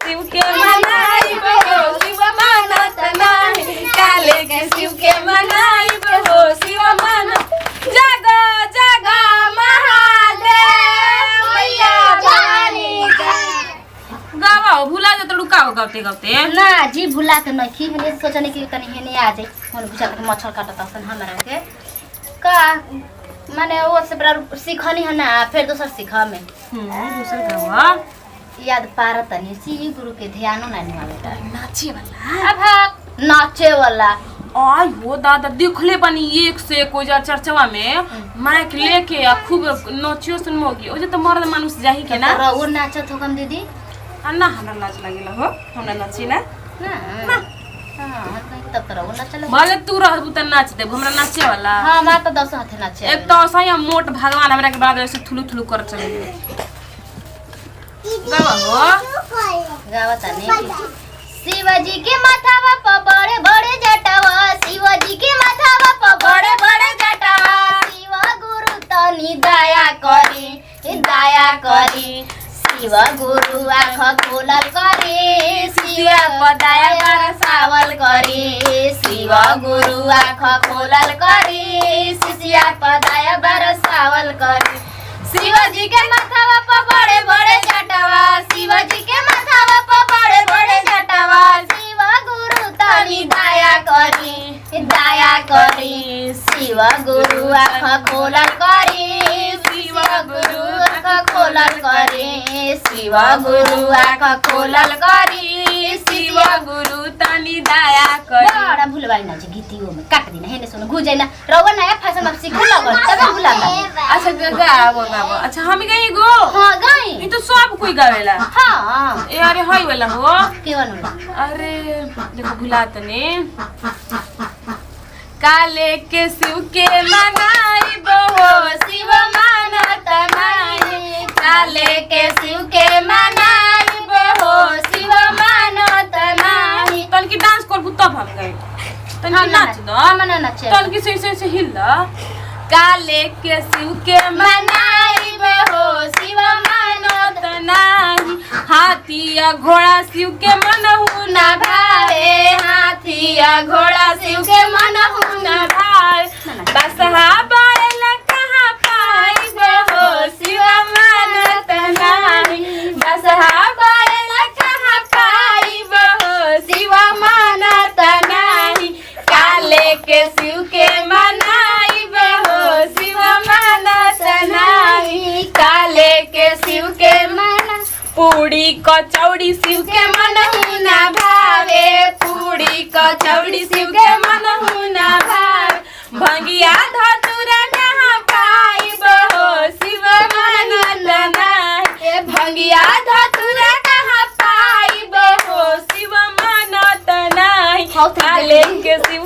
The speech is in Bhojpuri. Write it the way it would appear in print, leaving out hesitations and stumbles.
शिव के मनाई हो शिव मानत नाही काले के शिव के मनाई हो शिव मान जग जग महादेव मैया भवानी गावा भूला जा तो रुकाओ गाते गाते ना जी भूला के नहीं मैंने सोचने की कनी हेने आ जाए मन बुझा के मच्छर काटता सन हमरा के का माने वो से बड़ा सीखनी है ना फिर दूसर सीखा में दूसर गावा याद पारत नहीं सी गुरु के ध्यान ना नहीं आवेला नाचे वाला अब नाचे वाला आई हो दादा दिखले बनी एक से कोई जा चर्चवा में माइक लेके आ खूब नचियो सुनमोगी ओ जे तो मर्द मानुस जाही के ना वो नाचत हो कम दीदी अन्ना हमरा लाज लागेला हो हमरा नाची ना ना हां तब तरह वो नाचले भले तू रहबू त नाच दे हमरा नाचे वाला हां मां तो 10 हाथे नाचे एक तो सही मोट भगवान हमरा के बाद ऐसे थुलु थुलु कर चले गावा हो गावा तने शिवजी के माथावा पर बड़े बड़े जटावा शिवजी के माथावा पर बड़े बड़े जटावा शिव गुरु तनी दया करी शिव गुरु आँख खोलल करे शिव पदाया बरसावल करे शिव गुरु आँख खोलल करे शिष्या पदाया बरसावल करे शिवजी के माथावा पर बड़े बड़े जटावा शिवजी के माथावा पर बड़े बड़े जटावा शिव गुरु तनी दया करी शिव गुरु आँख खोलल करी शिव गुरु आँख खोलल करी शिव गुरु आँख खोलल करी शिव गुरु तनी दया करी बड़ा भूलवाई ना जी गीतियों में काट देना हेने सुनो गुजाई ना रवा नया फैशन में सीख लगल तब भूला अच्छा गावो गावो अच्छा हम गई गो हां गई ई तो सब कोई गावेला हां ए अरे होई वाला हो केवन होला अरे देखो भुला तने काले के शिव के मनाई बहो शिव मानत नाही काले के शिव के मनाई बहो शिव मानत नाही तन की डांस कर तब हम गए तन की नाच दो मना नाचे तन की से हिल काले के शिव के मनाई बहो शिव मानत नाही हाथी घोड़ा शिव के मनहु ना भावे हाथी घोड़ा शिव के मनहु ना भावे बसहा बैल कहाँ पाई बहो शिव मानत नाही बसहा बैल कहाँ पाई बहो शिव मानत नाही काले के शिव के मनाई बहो शिव मानत नाही काले के शिव के मना पूड़ी कचौड़ी शिव के मनहु ना भावे पूड़ी कचौड़ी शिव के मनहु ना भावे भंगिया धतुरा कहाँ पाई बहो शिव मानत नाही भंगिया धतुरा कहाँ पाई बहो शिव मानत नाही काले के शिव